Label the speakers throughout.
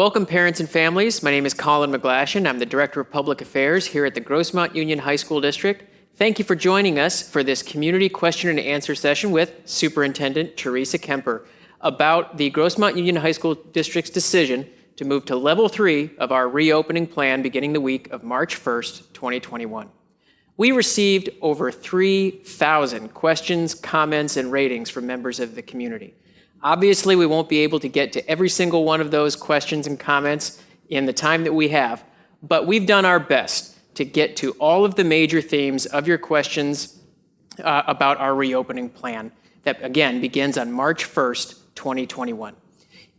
Speaker 1: Welcome, parents and families. My name is Colin McGlashan. I'm the Director of Public Affairs here at the Grossmont Union High School District. Thank you for joining us for this community question and answer session with Superintendent Teresa Kemper about the Grossmont Union High School District's decision to move to Level 3 of our reopening plan beginning the week of March 1st, 2021. We received over 3,000 questions, comments, and ratings from members of the community. Obviously, we won't be able to get to every single one of those questions and comments in the time that we have, but we've done our best to get to all of the major themes of your questions about our reopening plan that, again, begins on March 1st, 2021.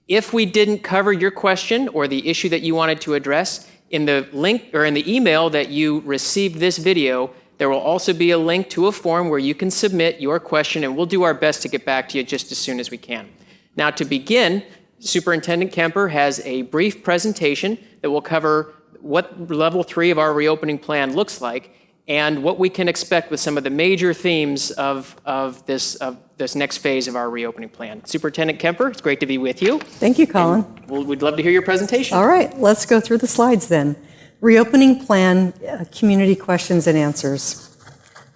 Speaker 1: If we didn't cover your question or the issue that you wanted to address, in the link or in the email that you received this video, there will also be a link to a form where you can submit your question, and we'll do our best to get back to you just as soon as we can. Now, to begin, Superintendent Kemper has a brief presentation that will cover what Level 3 of our reopening plan looks like and what we can expect with some of the major themes of this next phase of our reopening plan. Superintendent Kemper, it's great to be with you.
Speaker 2: Thank you, Colin.
Speaker 1: We'd love to hear your presentation.
Speaker 2: All right, let's go through the slides then. Reopening plan, community questions and answers.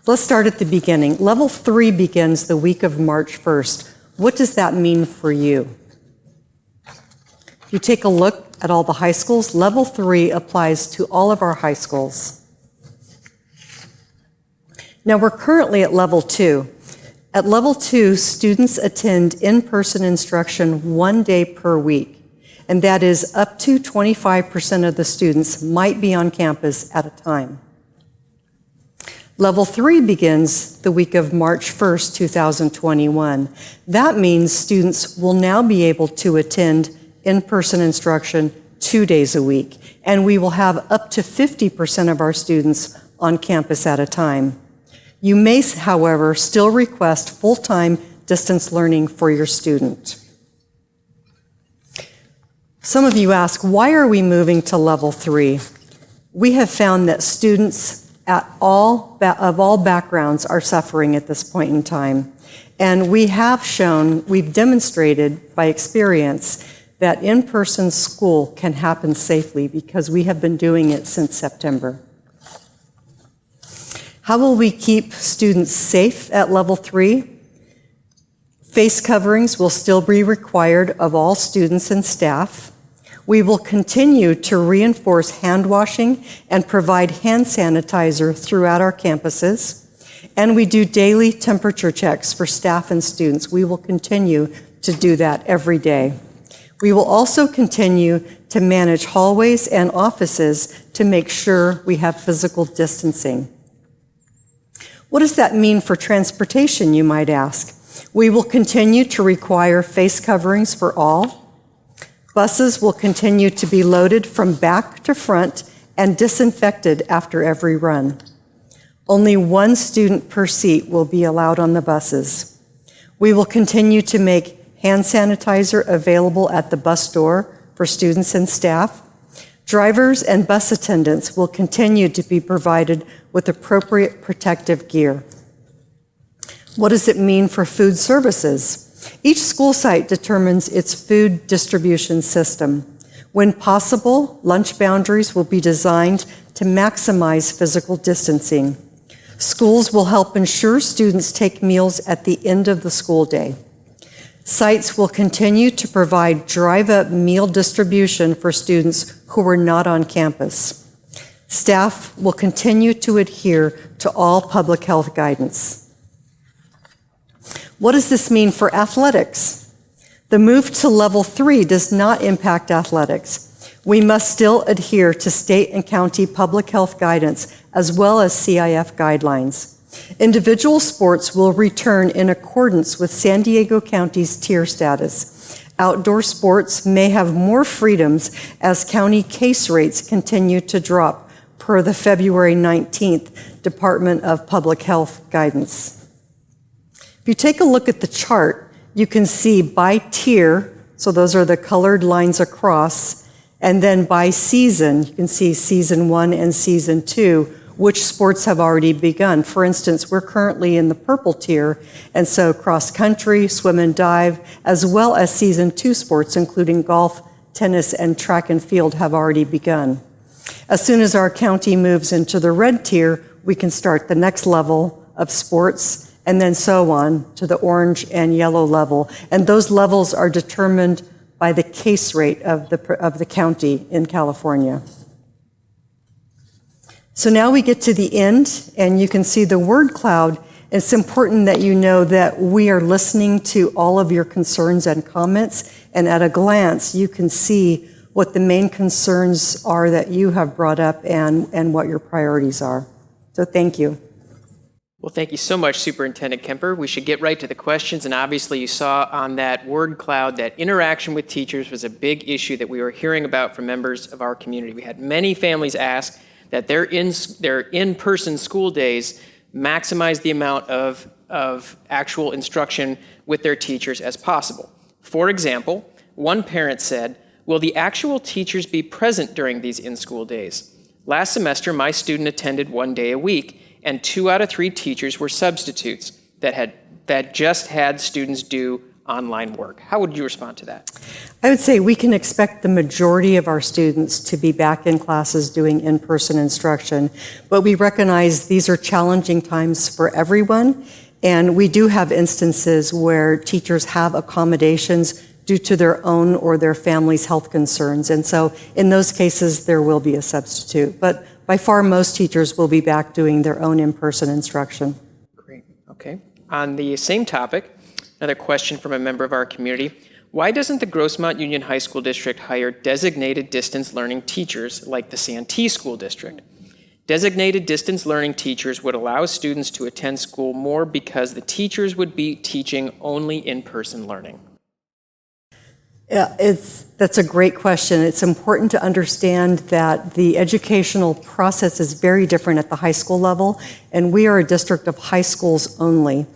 Speaker 2: Let's start at the beginning. Level 3 begins the week of March 1st. What does that mean for you? If you take a look at all the high schools, Level 3 applies to all of our high schools. Now, we're currently at Level 2. At Level 2, students attend in-person instruction 1 day per week, and that is up to 25% of the students might be on campus at a time. Level 3 begins the week of March 1st, 2021. That means students will now be able to attend in-person instruction 2 days a week, and we will have up to 50% of our students on campus at a time. You may, however, still request full-time distance learning for your student. Some of you ask, why are we moving to Level 3? We have found that students of all backgrounds are suffering at this point in time. And we've demonstrated by experience that in-person school can happen safely because we have been doing it since September. How will we keep students safe at Level 3? Face coverings will still be required of all students and staff. We will continue to reinforce hand washing and provide hand sanitizer throughout our campuses. And we do daily temperature checks for staff and students. We will continue to do that every day. We will also continue to manage hallways and offices to make sure we have physical distancing. What does that mean for transportation, you might ask? We will continue to require face coverings for all. Buses will continue to be loaded from back to front and disinfected after every run. Only 1 student per seat will be allowed on the buses. We will continue to make hand sanitizer available at the bus door for students and staff. Drivers and bus attendants will continue to be provided with appropriate protective gear. What does it mean for food services? Each school site determines its food distribution system. When possible, lunch boundaries will be designed to maximize physical distancing. Schools will help ensure students take meals at the end of the school day. Sites will continue to provide drive-up meal distribution for students who are not on campus. Staff will continue to adhere to all public health guidance. What does this mean for athletics? The move to Level 3 does not impact athletics. We must still adhere to state and county public health guidance as well as CIF guidelines. Individual sports will return in accordance with San Diego County's tier status. Outdoor sports may have more freedoms as county case rates continue to drop per the February 19th Department of Public Health guidance. If you take a look at the chart, you can see by tier, so those are the colored lines across, and then by season, you can see Season 1 and Season 2, which sports have already begun. For instance, we're currently in the purple tier, and so cross country, swim and dive, as well as Season 2 sports, including golf, tennis, and track and field have already begun. As soon as our county moves into the red tier, we can start the next level of sports, and then so on to the orange and yellow level. And those levels are determined by the case rate of the county in California. So now we get to the end, and you can see the word cloud. It's important that you know that we are listening to all of your concerns and comments, and at a glance, you can see what the main concerns are that you have brought up and what your priorities are. So thank you.
Speaker 1: Well, thank you so much, Superintendent Kemper. We should get right to the questions, and obviously you saw on that word cloud that interaction with teachers was a big issue that we were hearing about from members of our community. We had many families ask that their in-person school days maximize the amount of actual instruction with their teachers as possible. For example, one parent said, "Will the actual teachers be present during these in-school days? Last semester, my student attended 1 day a week, and 2 out of 3 teachers were substitutes that just had students do online work." How would you respond to that?
Speaker 2: I would say we can expect the majority of our students to be back in classes doing in-person instruction, but we recognize these are challenging times for everyone, and we do have instances where teachers have accommodations due to their own or their family's health concerns, and so in those cases there will be a substitute, but by far most teachers will be back doing their own in-person instruction.
Speaker 1: Great, okay. On the same topic, another question from a member of our community. Why doesn't the Grossmont Union High School District hire designated distance learning teachers like the Santee School District? Designated distance learning teachers would allow students to attend school more because the teachers would be teaching only in-person learning.
Speaker 2: Yeah, that's a great question. It's important to understand that the educational process is very different at the high school level, and we are a district of high schools only.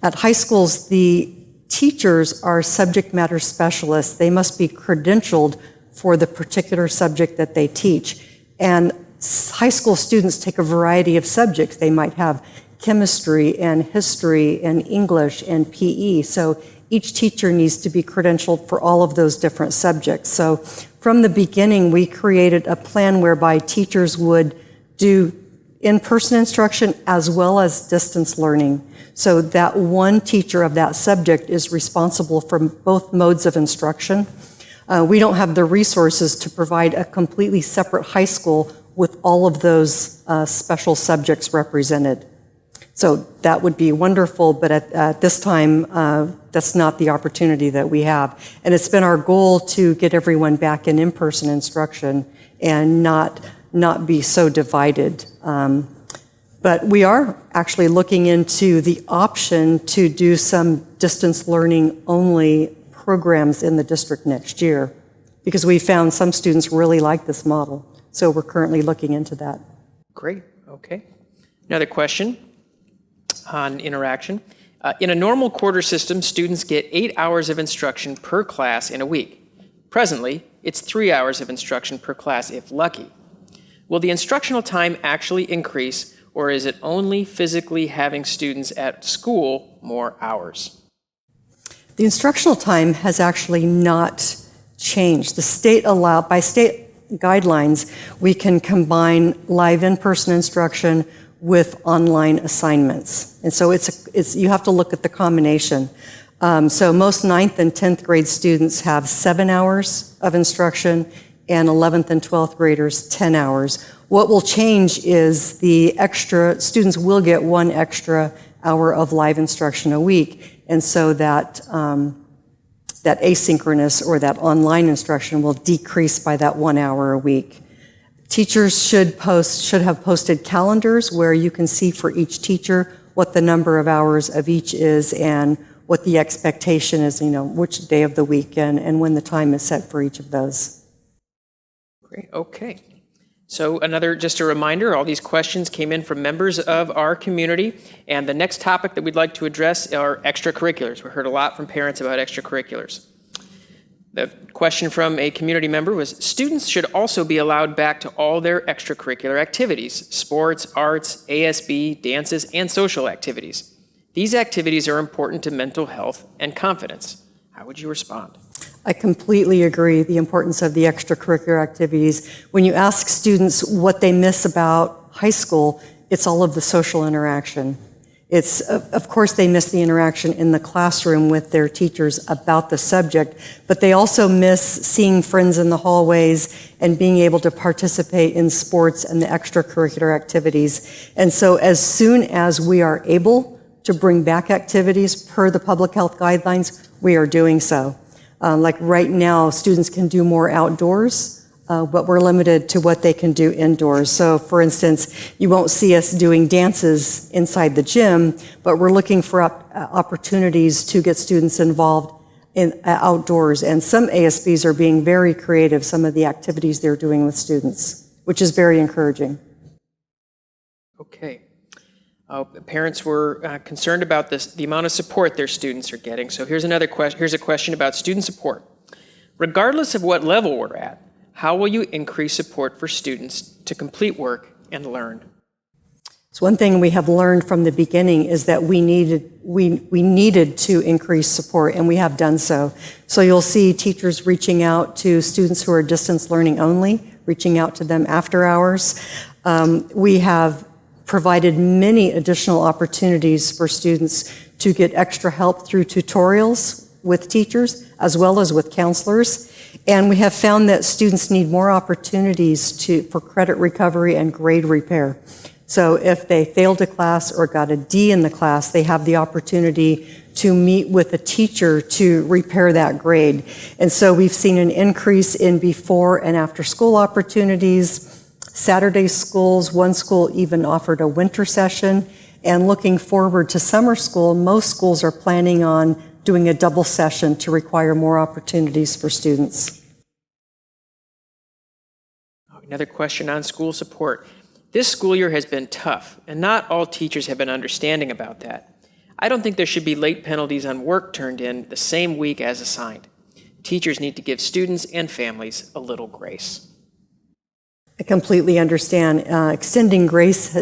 Speaker 2: At high schools, the teachers are subject matter specialists. They must be credentialed for the particular subject that they teach. And high school students take a variety of subjects. They might have chemistry and history and English and PE. So each teacher needs to be credentialed for all of those different subjects. So from the beginning, we created a plan whereby teachers would do in-person instruction as well as distance learning. So that one teacher of that subject is responsible for both modes of instruction. We don't have the resources to provide a completely separate high school with all of those special subjects represented. So that would be wonderful, but at this time, that's not the opportunity that we have. And it's been our goal to get everyone back in in-person instruction and not be so divided. But we are actually looking into the option to do some distance learning only programs in the district next year, because we found some students really like this model. So we're currently looking into that.
Speaker 1: Great, okay. Another question on interaction. In a normal quarter system, students get 8 hours of instruction per class in a week. Presently, it's 3 hours of instruction per class if lucky. Will the instructional time actually increase, or is it only physically having students at school more hours?
Speaker 2: The instructional time has actually not changed. By state guidelines, we can combine live in-person instruction with online assignments. And so you have to look at the combination. So most 9th and 10th grade students have 7 hours of instruction, and 11th and 12th graders 10 hours. What will change is the extra, students will get 1 extra hour of live instruction a week, and so that asynchronous or that online instruction will decrease by that 1 hour a week. Teachers should have posted calendars where you can see for each teacher what the number of hours of each is and what the expectation is, which day of the week and when the time is set for each of those.
Speaker 1: Great, okay. So just a reminder, all these questions came in from members of our community, and the next topic that we'd like to address are extracurriculars. We heard a lot from parents about extracurriculars. The question from a community member was, students should also be allowed back to all their extracurricular activities, sports, arts, ASB, dances, and social activities. These activities are important to mental health and confidence. How would you respond?
Speaker 2: I completely agree, the importance of the extracurricular activities. When you ask students what they miss about high school, it's all of the social interaction. It's, of course, they miss the interaction in the classroom with their teachers about the subject, but they also miss seeing friends in the hallways and being able to participate in sports and the extracurricular activities. And so as soon as we are able to bring back activities per the public health guidelines, we are doing so. Like right now, students can do more outdoors, but we're limited to what they can do indoors. So for instance, you won't see us doing dances inside the gym, but we're looking for opportunities to get students involved in outdoors. And some ASBs are being very creative, some of the activities they're doing with students, which is very encouraging.
Speaker 1: Okay. Parents were concerned about the amount of support their students are getting. So here's a question about student support. Regardless of what level we're at, how will you increase support for students to complete work and learn?
Speaker 2: So one thing we have learned from the beginning is that we needed to increase support, and we have done so. So you'll see teachers reaching out to students who are distance learning only, reaching out to them after hours. We have provided many additional opportunities for students to get extra help through tutorials with teachers as well as with counselors. And we have found that students need more opportunities for credit recovery and grade repair. So if they failed a class or got a D in the class, they have the opportunity to meet with a teacher to repair that grade. And so we've seen an increase in before and after school opportunities. Saturday schools, one school even offered a winter session. And looking forward to summer school, most schools are planning on doing a double session to require more opportunities for students.
Speaker 1: Another question on school support. This school year has been tough, and not all teachers have been understanding about that. I don't think there should be late penalties on work turned in the same week as assigned. Teachers need to give students and families a little grace.
Speaker 2: I completely understand. Extending grace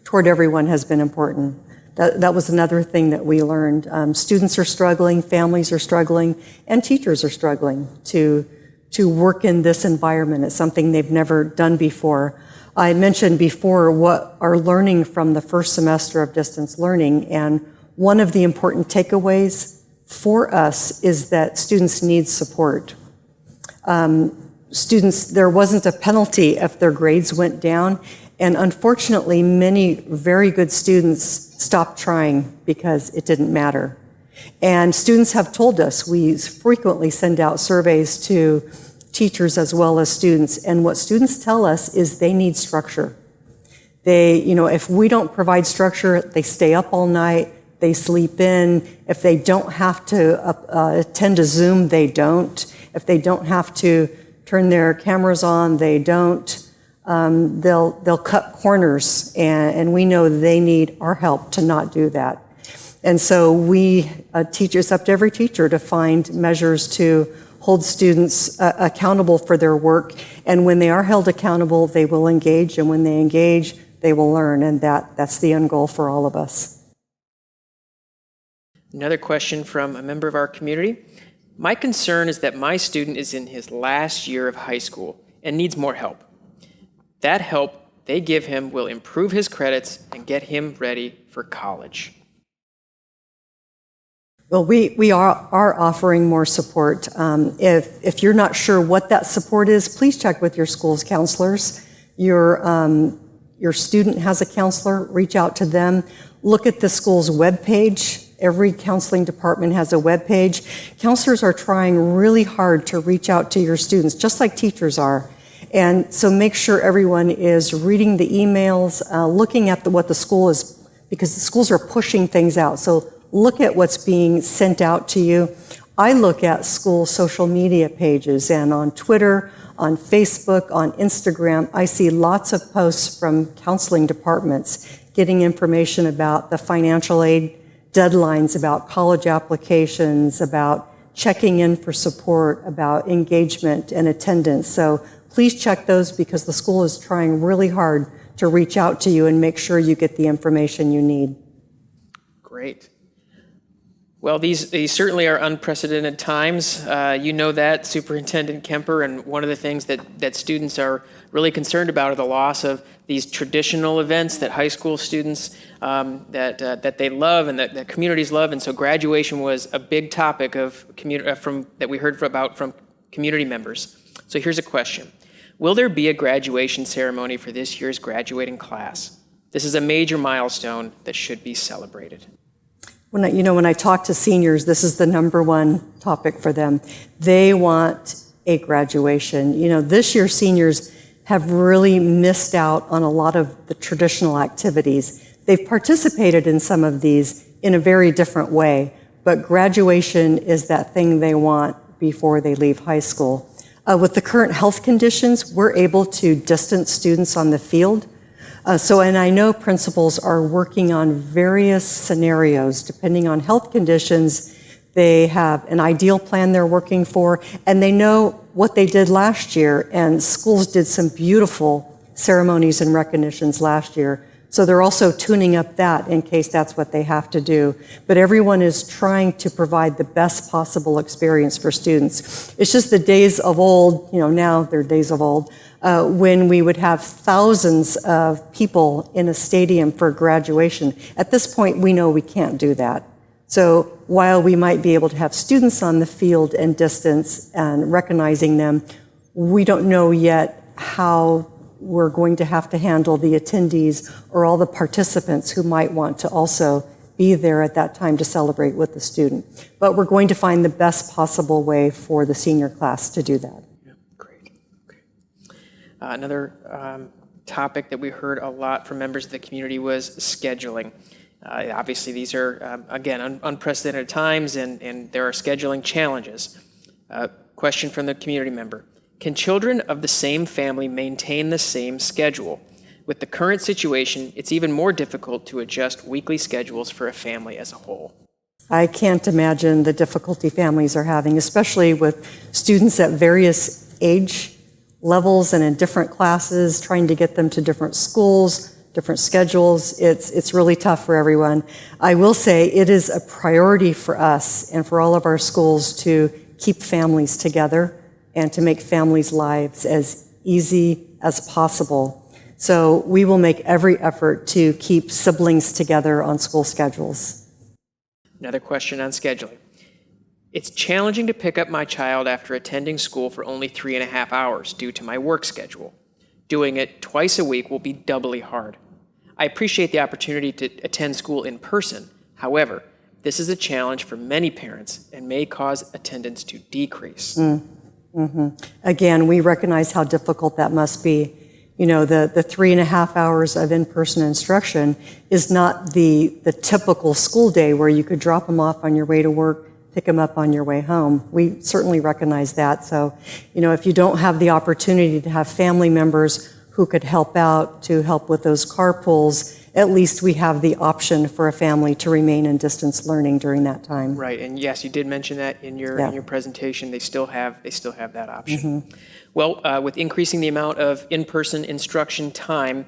Speaker 2: toward everyone has been important. That was another thing that we learned. Students are struggling, families are struggling, and teachers are struggling to work in this environment. It's something they've never done before. I mentioned before what our learning from the first semester of distance learning, and one of the important takeaways for us is that students need support. There wasn't a penalty if their grades went down, and unfortunately, many very good students stopped trying because it didn't matter. And students have told us, we frequently send out surveys to teachers as well as students, and what students tell us is they need structure. If we don't provide structure, they stay up all night, they sleep in. If they don't have to attend a Zoom, they don't. If they don't have to turn their cameras on, they don't. They'll cut corners, and we know they need our help to not do that. And so we teach, it's up to every teacher to find measures to hold students accountable for their work. And when they are held accountable, they will engage, and when they engage, they will learn, and that's the end goal for all of us.
Speaker 1: Another question from a member of our community. My concern is that my student is in his last year of high school and needs more help. That help they give him will improve his credits and get him ready for college.
Speaker 2: Well, we are offering more support. If you're not sure what that support is, please check with your school's counselors. Your student has a counselor, reach out to them. Look at the school's webpage. Every counseling department has a webpage. Counselors are trying really hard to reach out to your students, just like teachers are. And so make sure everyone is reading the emails, looking at what the school is, because the schools are pushing things out. So look at what's being sent out to you. I look at school social media pages, and on Twitter, on Facebook, on Instagram, I see lots of posts from counseling departments getting information about the financial aid deadlines, about college applications, about checking in for support, about engagement and attendance. So please check those, because the school is trying really hard to reach out to you and make sure you get the information you need.
Speaker 1: Great. Well, these certainly are unprecedented times. You know that, Superintendent Kemper, and one of the things that students are really concerned about are the loss of these traditional events that high school students that they love and that communities love. And so graduation was a big topic of that we heard about from community members. So here's a question. Will there be a graduation ceremony for this year's graduating class? This is a major milestone that should be celebrated.
Speaker 2: When I talk to seniors, this is the number one topic for them. They want a graduation. This year seniors have really missed out on a lot of the traditional activities. They've participated in some of these in a very different way, but graduation is that thing they want before they leave high school. With the current health conditions, we're able to distance students on the field. And I know principals are working on various scenarios depending on health conditions. They have an ideal plan they're working for, and they know what they did last year, and schools did some beautiful ceremonies and recognitions last year. So they're also tuning up that in case that's what they have to do. But everyone is trying to provide the best possible experience for students. It's just the days of old, now they're days of old, when we would have thousands of people in a stadium for graduation. At this point, we know we can't do that. So while we might be able to have students on the field and distance and recognizing them, we don't know yet how we're going to have to handle the attendees or all the participants who might want to also be there at that time to celebrate with the student. But we're going to find the best possible way for the senior class to do that.
Speaker 1: Yeah, great. Okay. Another topic that we heard a lot from members of the community was scheduling. Obviously, these are, again, unprecedented times, and there are scheduling challenges. Question from the community member. Can children of the same family maintain the same schedule? With the current situation, it's even more difficult to adjust weekly schedules for a family as a whole.
Speaker 2: I can't imagine the difficulty families are having, especially with students at various age levels and in different classes, trying to get them to different schools, different schedules. It's really tough for everyone. I will say it is a priority for us and for all of our schools to keep families together and to make families' lives as easy as possible. So we will make every effort to keep siblings together on school schedules.
Speaker 1: Another question on scheduling. It's challenging to pick up my child after attending school for only 3.5 hours due to my work schedule. Doing it twice a week will be doubly hard. I appreciate the opportunity to attend school in person. However, this is a challenge for many parents and may cause attendance to decrease.
Speaker 2: Mm-hmm. Again, we recognize how difficult that must be. The 3.5 hours of in-person instruction is not the typical school day where you could drop them off on your way to work, pick them up on your way home. We certainly recognize that. So, if you don't have the opportunity to have family members who could help out to help with those carpools, at least we have the option for a family to remain in distance learning during that time.
Speaker 1: Right, and yes, you did mention that in your presentation. They still have that option. Mm-hmm. Well, with increasing the amount of in-person instruction time,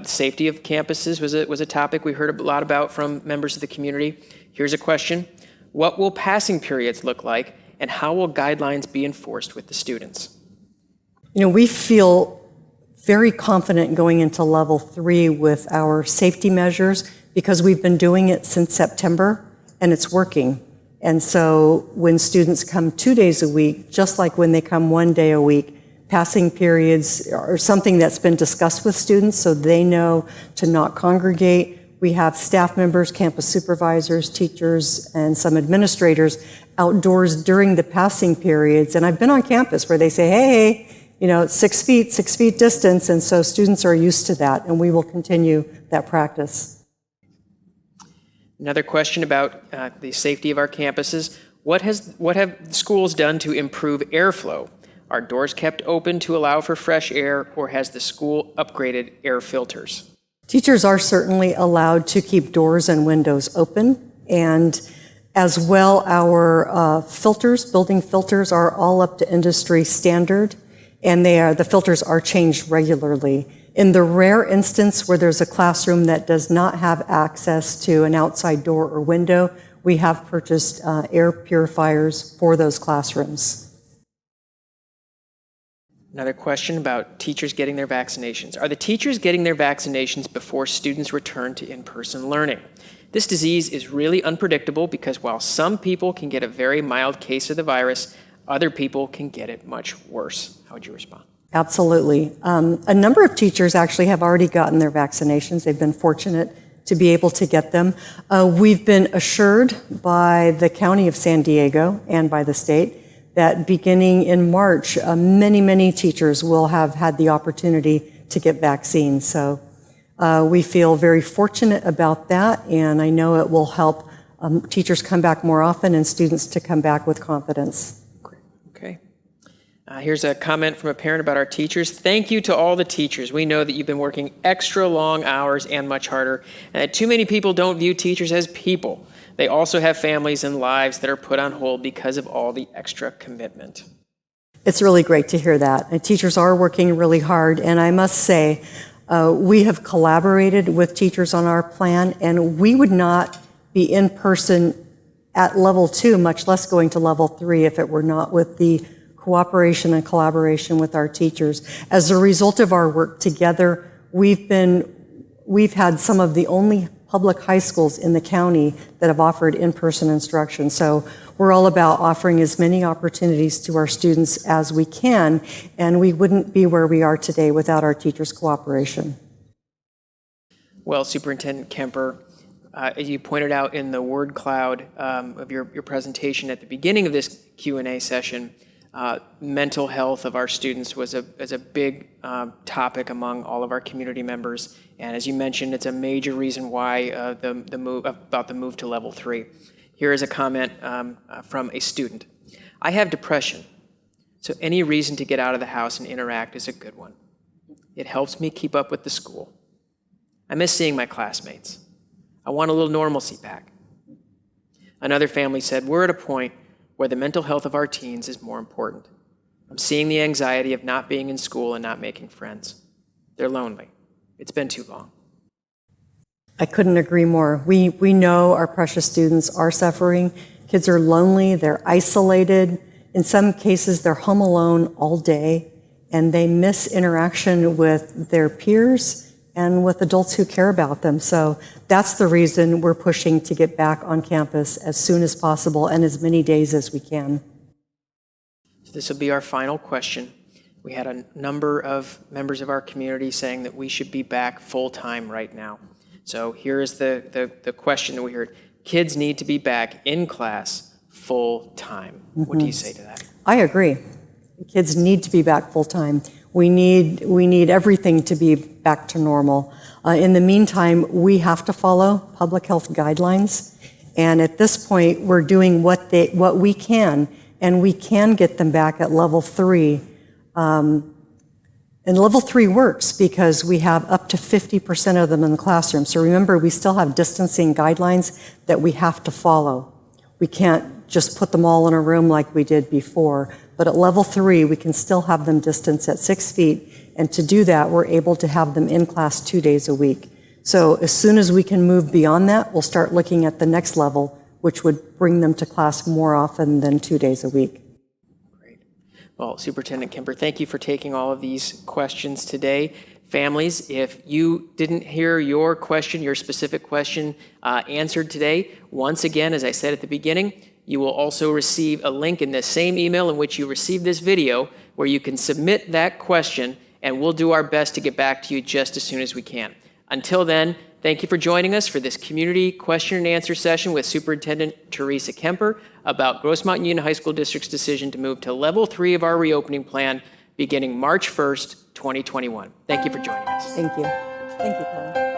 Speaker 1: safety of campuses was a topic we heard a lot about from members of the community. Here's a question: what will passing periods look like, and how will guidelines be enforced with the students?
Speaker 2: We feel very confident going into level 3 with our safety measures because we've been doing it since September and it's working. And so when students come 2 days a week, just like when they come 1 day a week, passing periods are something that's been discussed with students so they know to not congregate. We have staff members, campus supervisors, teachers, and some administrators outdoors during the passing periods. And I've been on campus where they say, hey, 6 feet distance, and so students are used to that, and we will continue that practice.
Speaker 1: Another question about the safety of our campuses. What have schools done to improve airflow? Are doors kept open to allow for fresh air, or has the school upgraded air filters?
Speaker 2: Teachers are certainly allowed to keep doors and windows open, and as well our building filters are all up to industry standard. And the filters are changed regularly. In the rare instance where there's a classroom that does not have access to an outside door or window, we have purchased air purifiers for those classrooms.
Speaker 1: Another question about teachers getting their vaccinations. Are the teachers getting their vaccinations before students return to in-person learning? This disease is really unpredictable because while some people can get a very mild case of the virus, other people can get it much worse. How would you respond?
Speaker 2: Absolutely. A number of teachers actually have already gotten their vaccinations. They've been fortunate to be able to get them. We've been assured by the County of San Diego and by the state that beginning in March, many teachers will have had the opportunity to get vaccines. So we feel very fortunate about that, and I know it will help teachers come back more often and students to come back with confidence.
Speaker 1: Okay. Here's a comment from a parent about our teachers. Thank you to all the teachers. We know that you've been working extra long hours and much harder, and that too many people don't view teachers as people. They also have families and lives that are put on hold because of all the extra commitment.
Speaker 2: It's really great to hear that. And teachers are working really hard, and I must say, we have collaborated with teachers on our plan, and we would not be in person at level 2, much less going to level 3, if it were not with the cooperation and collaboration with our teachers. As a result of our work together, we've had some of the only public high schools in the county that have offered in-person instruction. So we're all about offering as many opportunities to our students as we can, and we wouldn't be where we are today without our teachers' cooperation.
Speaker 1: Well, Superintendent Kemper, as you pointed out in the word cloud of your presentation at the beginning of this Q&A session, mental health of our students was a big topic among all of our community members, and as you mentioned, it's a major reason why the move to level 3. Here is a comment from a student. I have depression, so any reason to get out of the house and interact is a good one. It helps me keep up with the school. I miss seeing my classmates. I want a little normalcy back. Another family said, we're at a point where the mental health of our teens is more important. I'm seeing the anxiety of not being in school and not making friends. They're lonely. It's been too long.
Speaker 2: I couldn't agree more. We know our precious students are suffering. Kids are lonely, they're isolated. In some cases, they're home alone all day, and they miss interaction with their peers and with adults who care about them. So that's the reason we're pushing to get back on campus as soon as possible and as many days as we can.
Speaker 1: So this will be our final question. We had a number of members of our community saying that we should be back full-time right now. So here is the question that we heard. Kids need to be back in class full-time. What do you say to that?
Speaker 2: I agree. Kids need to be back full-time. We need everything to be back to normal. In the meantime, we have to follow public health guidelines. And at this point, we're doing what we can, and we can get them back at level 3. And level 3 works because we have up to 50% of them in the classroom. So remember, we still have distancing guidelines that we have to follow. We can't just put them all in a room like we did before. But at level 3, we can still have them distanced at 6 feet. And to do that, we're able to have them in class 2 days a week. So as soon as we can move beyond that, we'll start looking at the next level, which would bring them to class more often than 2 days a week.
Speaker 1: Great. Well, Superintendent Kemper, thank you for taking all of these questions today. Families, if you didn't hear your question, your specific question answered today, once again, as I said at the beginning, you will also receive a link in the same email in which you received this video where you can submit that question, and we'll do our best to get back to you just as soon as we can. Until then, thank you for joining us for this community question and answer session with Superintendent Teresa Kemper about Grossmont Union High School District's decision to move to level 3 of our reopening plan beginning March 1st, 2021. Thank you for joining us.
Speaker 2: Thank you. Thank you, Colin.